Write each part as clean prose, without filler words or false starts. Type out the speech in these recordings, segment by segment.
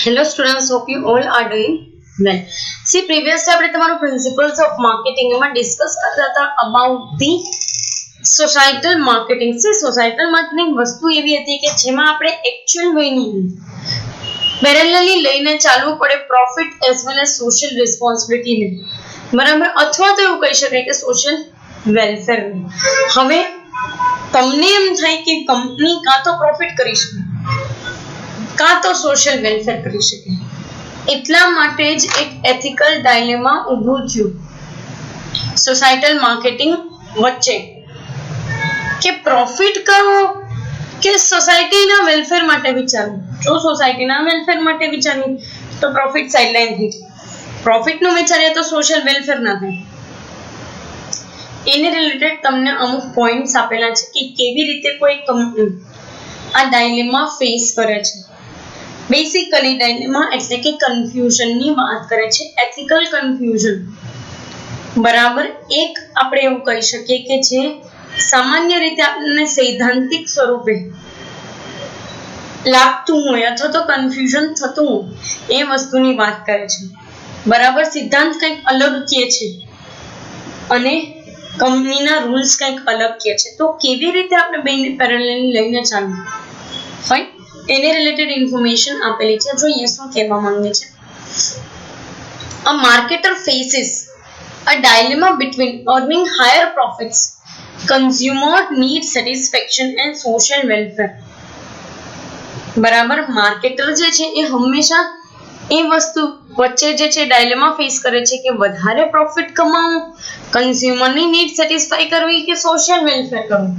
Hello students, hope you all are doing well. See, previously આપણે તમારું principles of marketing એમાં discuss કરતા હતા about the societal marketing. See, societal marketing વસ્તુ એવી હતી કે જેમાં આપણે actual way ની parallelly લઈને ચાલવું પડે profit as well as social responsibility ને, બરાબર, અથવા તો એવું કહી શકાય કે social welfare ને. હવે તમને એમ થાય કે કંપની કાં તો પ્રોફિટ કરી શકે કાં તો સોશિયલ વેલફેર કરી શકે, એટલા માટે જ એક એથિકલ ડાયલેમા ઊભું થયું સોસાયટલ માર્કેટિંગ વચ્ચે કે પ્રોફિટ કરવો કે સોસાયટીના વેલફેર માટે વિચારવું. જો સોસાયટીના વેલફેર માટે વિચારીએ તો પ્રોફિટ સાઇડલાઇન થઈ જાય, પ્રોફિટનું વિચારીએ તો સોશિયલ વેલફેર ના થાય. એને રિલેટેડ તમને અમુક પોઈન્ટ્સ આપેલા છે કે કેવી રીતે કોઈ કંપની આ ડાયલેમા ફેસ કરે છે. બેસિકલી ડાયલેમા એટલે કે કન્ફ્યુઝન ની વાત કરે છે, એથિકલ કન્ફ્યુઝન, બરાબર. એક આપણે એવું કહી શકીએ કે જે સામાન્ય રીતે આપણને સૈદ્ધાંતિક સ્વરૂપે લાગતું હોય અથવા તો કન્ફ્યુઝન થતું હોય એ વસ્તુની વાત કરે છે, બરાબર. સિદ્ધાંત કંઈક અલગ કહે છે અને કંપનીના રૂલ્સ કંઈક અલગ કહે છે, તો કેવી રીતે આપણે બેને પેરેલલી લઈને ચાલવું, ફાઇન. એને રિલેટેડ ઇન્ફોર્મેશન આપેલી છે. જોઈએ શું કહેવા માંગે છે. A marketer faces a dilemma between earning higher profits, consumer need satisfaction and social welfare. બરાબર. માર્કેટર જે છે એ હંમેશા એ વસ્તુ વચ્ચે જે છે ડાયલેમા ફેસ કરે છે કે વધારે પ્રોફિટ કમાવું, કન્ઝ્યુમરની નીડ સેટિસ્ફાઈ કરવી કે સોશિયલ વેલફેર કરવું.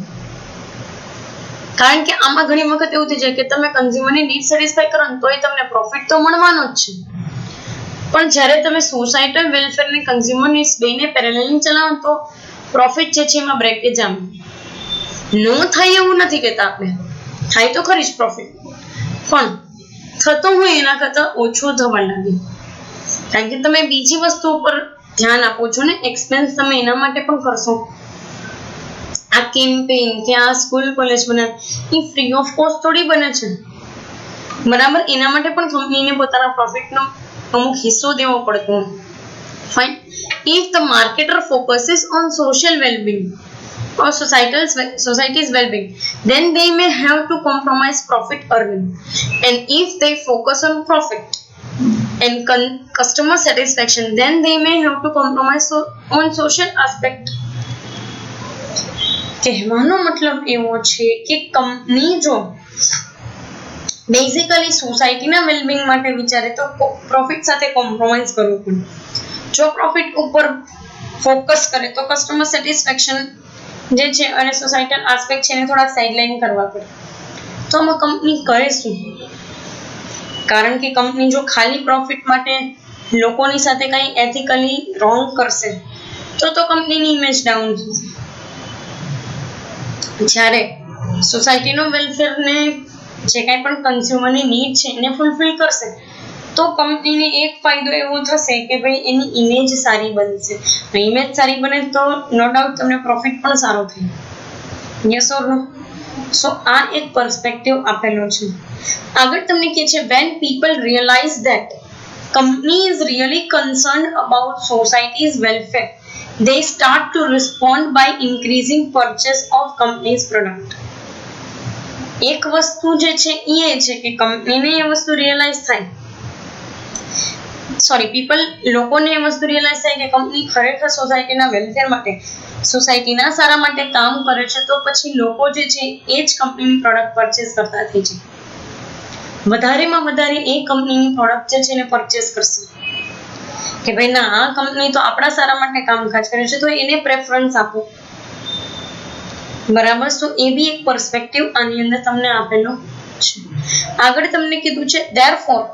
કારણ કે આમાં ઘણી વખત એવું થઈ જાય કે તમે કન્ઝ્યુમરની નીડ સેટિસ્ફાઈ કરો ને તોય તમને પ્રોફિટ તો મળવાનો જ છે, પણ જ્યારે તમે સોસાયટલ વેલફેર ને કન્ઝ્યુમર નીડ્સ બેને પેરેલલી ચલાવો તો પ્રોફિટ જે છે એમાં બ્રેકેજ આમ નો થાય એવું નથી કહેતા આપણે, થાય તો ખરી જ પ્રોફિટ, પણ થતો હોય એના કરતાં ઓછો થવા લાગે, કારણ કે તમે બીજી વસ્તુ ઉપર ધ્યાન આપો છો ને, એક્સપેન્સ તમે એના માટે પણ કરશો. આ કેમ્પેઇન કે આ સ્કૂલ કોલેજ બને એ ફ્રી ઓફ કોસ્ટ થોડી બને છે, બરાબર. એના માટે પણ કંપનીને પોતાના પ્રોફિટનો અમુક હિસ્સો દેવો પડતો. Fine. If the marketer focuses on social wellbeing or society's well-being, then they may have to compromise profit earning, and if they focus on profit and customer satisfaction, then they may have to compromise on social aspect. કહેવાનો મતલબ એવો છે કે company જો basically સોસાયટીના wellbeing માટે વિચારે તો પ્રોફિટ સાથે કોમ્પ્રોમાઇઝ કરવું પડે. જો પ્રોફિટ ઉપર ફોકસ કરે તો કસ્ટમર સેટિસ્ફેક્શન જે છે અને સોસાયટલ આસ્પેક્ટ છે એને થોડા સાઇડલાઇન કરવા પડે. તો આમાં કંપની કરે શું? કારણ કે કંપની જો ખાલી પ્રોફિટ માટે લોકોની સાથે કંઈ એથિકલી રોંગ કરશે તો કંપનીની ઇમેજ ડાઉન થશે. જ્યારે સોસાયટીનો વેલફેરને જે કાંઈ પણ કન્ઝ્યુમરની નીડ છે એને ફૂલફિલ કરશે તો કંપનીને એક ફાયદો એવો થશે કે ભાઈ એની ઇમેજ સારી બનશે. ઇમેજ સારી બને તો નો ડાઉટ તમને પ્રોફિટ પણ સારો થાય. યસ ઓર નો? સો આ એક પર્સપેક્ટિવ આપેલો છે. આગળ તમને કહે છે when people realize that company is really concerned about society's welfare, they start to respond by increasing purchase of company's product. એક વસ્તુ જે છે એ છે કે કંપનીને એ વસ્તુ રિયલાઇઝ થાય, લોકોને એ વસ્તુ રિયલાઇઝ થાય કે કંપની ખરેખર સોસાયટીના વેલફેર માટે, સોસાયટીના સારા માટે કામ કરે છે, તો પછી લોકો જે છે એ જ કંપનીની પ્રોડક્ટ પરચેસ કરતા થઈ જાય. વધારેમાં વધારે એ કંપનીની પ્રોડક્ટ જે છે એને પરચેસ કરશે કે ભાઈ ના, આ કંપની તો આપણા સારા માટે કામકાજ કરે છે તો એને પ્રેફરન્સ આપો, બરાબર. તો એ બી એક પર્સપેક્ટિવ આની અંદર તમને આપેલો છે. આગળ તમને કીધું છે therefore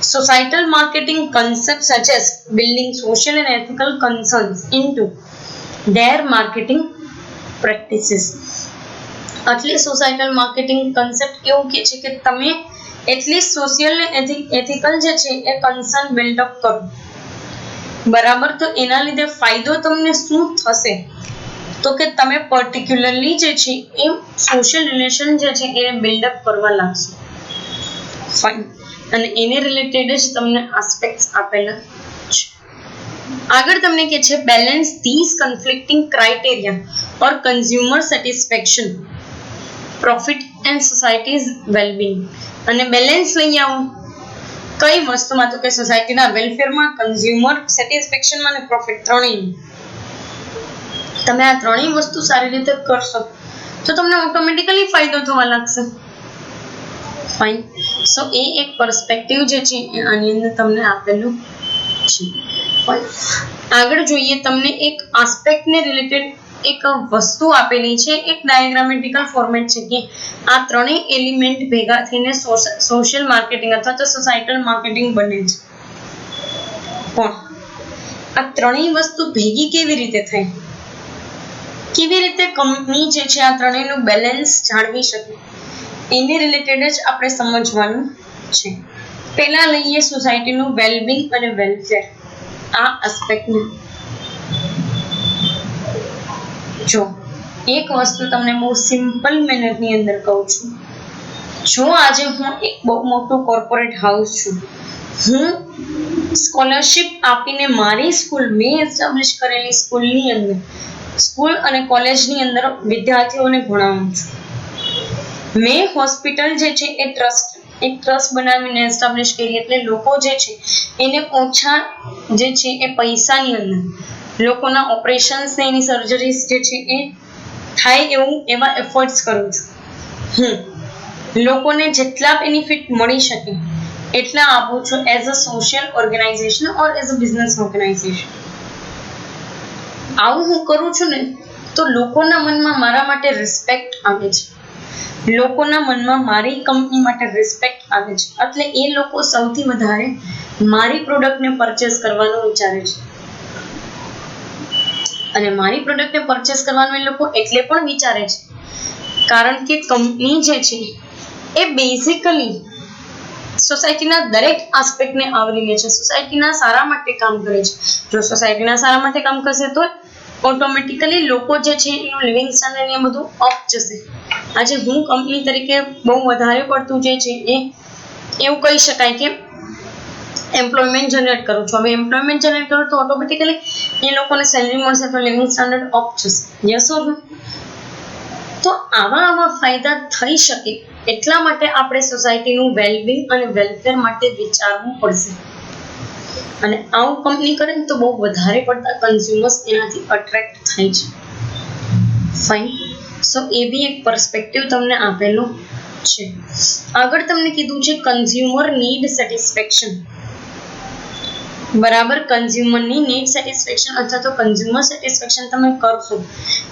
societal marketing concepts suggest building social and ethical concerns into their marketing practices. એટલે સોસાયટલ માર્કેટિંગ કન્સેપ્ટ એવું કહે છે કે તમે એટલીસ્ટ સોશિયલ ને એથિકલ જે છે એ કન્સર્ન બિલ્ડઅપ કરો, બરાબર. તો એના લીધે ફાયદો તમને શું થશે તો કે તમે પર્ટિક્યુલરલી જે છે એ સોશિયલ રિલેશન જે છે એને બિલ્ડઅપ કરવા લાગશો. ફાઇન, અને એને રિલેટેડ જ તમને આસ્પેક્ટ્સ આપેલા છે. આગળ તમને કહે છે balance this conflicting criteria or consumer satisfaction, profit and society's wellbeing. અને બેલેન્સ લઈ આવો કઈ વસ્તુમાં? તો કે સોસાયટીના વેલફેરમાં, કન્ઝ્યુમર સેટિસ્ફેક્શનમાં અને પ્રોફિટ ત્રણેય. તમે આ ત્રણેય વસ્તુ સારી રીતે કરશો તો તમને ઓટોમેટિકલી ફાયદો થવા લાગશે. ફાઇન. સો એ એક પર્સપેક્ટિવ જે છે એ આની અંદર તમને આપેલું છે. આગળ જોઈએ, તમને એક આસ્પેક્ટને રિલેટેડ એક વસ્તુ આપેલી છે, એક ડાયાગ્રામેટિકલ ફોર્મેટ છે કે આ ત્રણેય એલિમેન્ટ ભેગા થઈને સોશિયલ માર્કેટિંગ અથવા તો સોસાયટલ માર્કેટિંગ બને છે. પણ આ ત્રણેય વસ્તુ ભેગી કેવી રીતે થાય, કેવી રીતે કંપની જે છે આ ત્રણેયનું બેલેન્સ જાળવી શકે, એની રિલેટેડ જ આપણે સમજવાનું છે. પહેલા લઈએ સોસાયટીનું વેલબિંગ અને વેલફેર, આ આસ્પેક્ટને. જો એક વસ્તુ તમને બહુ સિમ્પલ મેનરની અંદર કહું છું. જો આજે હું એક બહુ મોટું કોર્પોરેટ હાઉસ છું, હું સ્કોલરશિપ આપીને મારી સ્કૂલ, મેં એસ્ટાબ્લિશ કરેલી સ્કૂલની અંદર, સ્કૂલ અને કોલેજની અંદર વિદ્યાર્થીઓને ભણાવું છું. મેં હોસ્પિટલ જે છે એ એક ટ્રસ્ટ બનાવીને એસ્ટાબ્લિશ કરી, એટલે લોકો જે છે એને ઓછા જે છે એ પૈસાની અંદર લોકોના ઓપરેશન્સ ને એની સર્જરીઝ જે છે એ થાય એવા એફર્ટ્સ કરું છું. હું લોકોને જેટલા બેનિફિટ મળી શકે એટલા આપું છું as a social organisation or as a business organisation. આવું હું કરું છું ને તો લોકોના મનમાં મારા માટે રિસ્પેક્ટ આવે છે, લોકોના મનમાં મારી કંપની માટે રિસ્પેક્ટ આવે છે, એટલે એ લોકો સૌથી વધારે મારી પ્રોડક્ટને પરચેસ કરવાનું વિચારે છે. અને મારી પ્રોડક્ટને પરચેસ કરવાનું એ લોકો એટલે પણ વિચારે છે કારણ કે કંપની જે છે એ બેઝિકલી સોસાયટીના દરેક આસ્પેક્ટને આવરી લે છે, સોસાયટીના સારા માટે કામ કરે છે. જો સોસાયટીના સારા માટે કામ કરશે તો ઓટોમેટિકલી લોકો જે છે એનું લિવિંગ સ્ટાન્ડર્ડ એ બધું અપ જશે. આજે હું કંપની તરીકે બહુ વધારે પડતું જે છે એ એવું કહી શકાય કે એમ્પ્લોયમેન્ટ જનરેટ કરું છું. હવે એમ્પ્લોયમેન્ટ જનરેટ કરું તો ઓટોમેટિકલી એ લોકોને સેલરી મળશે તો લિવિંગ સ્ટાન્ડર્ડ અપ જશે. યસ ઓર નો? તો આવા ફાયદા થઈ શકે એટલા માટે આપણે સોસાયટીનું વેલબિંગ અને વેલફેર માટે વિચારવું પડશે. અને આવું કંપની કરે તો બહુ વધારે પડતા કન્ઝ્યુમર્સ એનાથી અટ્રેક્ટ થાય છે. ફાઇન. સો એ બી એક પર્સપેક્ટિવ તમને આપેલું છે. આગળ તમને કીધું છે કન્ઝ્યુમર નીડ સેટિસ્ફેક્શન. બરાબર, કન્ઝ્યુમરની નીડ સેટિસ્ફેક્શન અથવા તો કન્ઝ્યુમર સેટિસ્ફેક્શન તમે કરશો.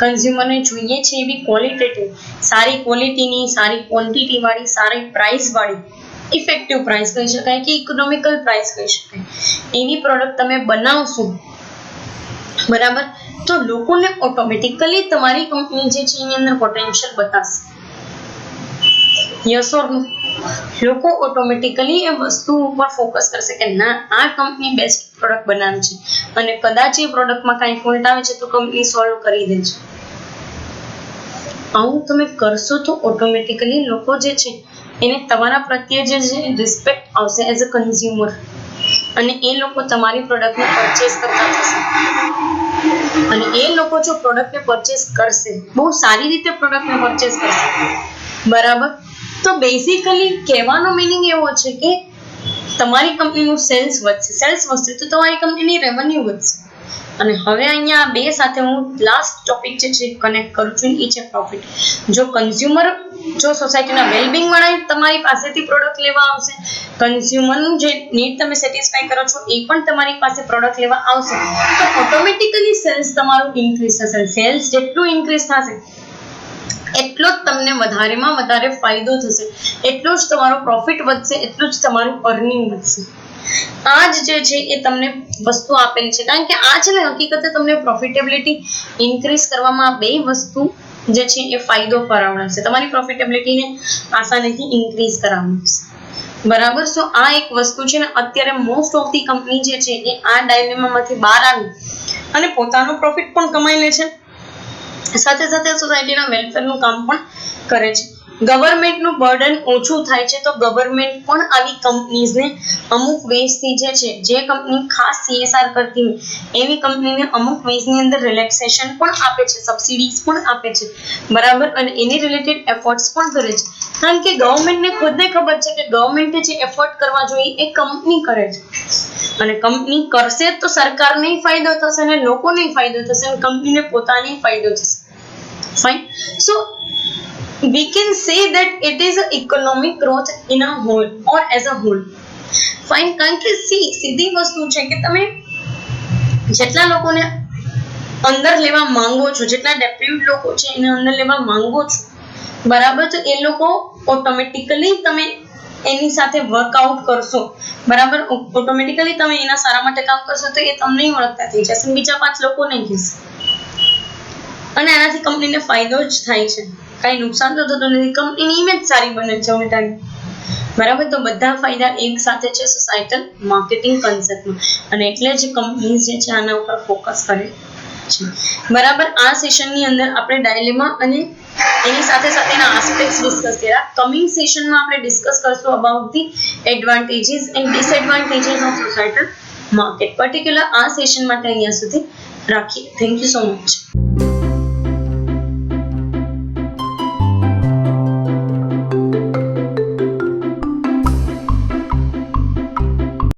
કન્ઝ્યુમરને જોઈએ છે એવી ક્વોલિટેટિવ, સારી ક્વોલિટીની, સારી ક્વોન્ટિટી વાળી, સારી પ્રાઇસ વાળી, ઇફેક્ટિવ પ્રાઇસ કહી શકાય કે ઇકોનોમિકલ પ્રાઇસ કહી શકાય, એવી પ્રોડક્ટ તમે બનાવશો, બરાબર, તો લોકોને ઓટોમેટિકલી તમારી કંપની જે છે એની અંદર પોટેન્શિયલ બતાવશે. યસ ઓર નો? લોકો ઓટોમેટિકલી એ વસ્તુ ઉપર ફોકસ કરશે કે ના, આ કંપની બેસ્ટ પ્રોડક્ટ બનાવે છે અને કદાચ એ પ્રોડક્ટમાં કાંઈ ફોલ્ટ આવે છે તો કંપની સોલ્વ કરી દે છે. આવું તમે કરશો તો ઓટોમેટિકલી લોકો જે છે એને તમારા પ્રત્યે જે છે રિસ્પેક્ટ આવશે એઝ અ કન્ઝ્યુમર, અને એ લોકો તમારી પ્રોડક્ટને પરચેસ કરતા થશે. અને એ લોકો જો પ્રોડક્ટને પરચેસ કરશે, બહુ સારી રીતે પ્રોડક્ટને પરચેસ કરશે, બરાબર, તો બેઝિકલી કહેવાનો મિનિંગ એવો છે કે તમારી કંપનીનું સેલ્સ વધશે, સેલ્સ વધશે તો તમારી કંપનીની રેવન્યુ વધશે. અને હવે અહીંયા બે સાથે હું લાસ્ટ ટોપિક જે છે કનેક્ટ કરું છું, એ છે પ્રોફિટ. જો કન્ઝ્યુમર, જો સોસાયટીના વેલબિંગ વાળા તમારી પાસેથી પ્રોડક્ટ લેવા આવશે, કન્ઝ્યુમરનું જે નીડ તમે સેટિસ્ફાઈ કરો છો એ પણ તમારી પાસે પ્રોડક્ટ લેવા આવશે, તો ઓટોમેટિકલી સેલ્સ તમારું ઇન્ક્રીઝ થશે. સેલ્સ જેટલું ઇન્ક્રીઝ થશે એટલો જ તમને વધારેમાં વધારે ફાયદો થશે, એટલો જ તમારો પ્રોફિટ વધશે, એટલું જ તમારું અર્નિંગ વધશે. આ જ જે છે એ તમને વસ્તુ આપેલી છે, કારણ કે આ છે ને હકીકતે તમને પ્રોફિટેબિલિટી ઇન્ક્રીઝ કરવામાં બે વસ્તુ જે છે એ ફાયદો કરાવશે, તમારી પ્રોફિટેબિલિટીને આસાનીથી ઇન્ક્રીઝ કરાવશે, બરાબર. સો આ એક વસ્તુ છે ને, અત્યારે મોસ્ટ ઓફ ધી કંપની જે છે એ આ ડાયલેમામાંથી બહાર આવી અને પોતાનો પ્રોફિટ પણ કમાઈ લે છે, સાથે સાથે સોસાયટીના વેલફેરનું કામ પણ કરે છે. ગવર્મેન્ટનું બર્ડન ઓછું થાય છે તો ગવર્મેન્ટ પણ આવી કંપનીઝને અમુક વેઝથી જે કંપની ખાસ CSR કરતી હોય એવી કંપનીને અમુક વેઝની અંદર રિલેક્સેશન પણ આપે છે, સબસિડીઝ પણ આપે છે, બરાબર, અને એની રિલેટેડ એફર્ટ્સ પણ કરે છે. કારણ કે ગવર્મેન્ટને ખુદને ખબર છે કે ગવર્મેન્ટે જે એફર્ટ કરવા જોઈએ એ કંપની કરે છે, અને કંપની કરશે તો સરકારને ફાયદો થશે અને લોકોને ફાયદો થશે અને કંપનીને પોતાને ફાયદો થશે. Fine. So we can say that it is a economic growth in a whole or as a whole. Fine. કારણ કે સીધી વસ્તુ છે કે તમે જેટલા લોકોને અંદર લેવા માંગો છો, જેટલા ડેપ્યુટ લોકો છે એને અંદર લેવા માંગો છો, બરાબર, તો એ લોકો ઓટોમેટિકલી તમે એની સાથે વર્કઆઉટ કરશો, બરાબર, ઓટોમેટિકલી તમે એના સારા માટે કામ કરશો તો એ તમને ઓળખતા થઈ જશે, બીજા 5 લોકો નહીં કહેશે, અને આનાથી કંપનીને ફાયદો જ થાય છે, કઈ નુકસાન તો થતું નથી, કંપનીની ઇમેજ સારી બને છે ઉલટાની, બરાબર. તો બધા ફાયદા એક સાથે છે સોસાયટલ માર્કેટિંગ કન્સેપ્ટમાં, અને એટલે જ કંપનીઝ જે છે આના ઉપર ફોકસ કરે છે, બરાબર. આ સેશનની અંદર આપણે ડાયલેમા અને એની સાથે સાથેના આસ્પેક્ટ્સ ડિસ્કસ કર્યા. કમિંગ સેશનમાં આપણે ડિસ્કસ કરશું about the advantages and disadvantages of સોસાયટલ market. Particular આ સેશન માટે અહીંયા સુધી રાખીએ. Thank you so much.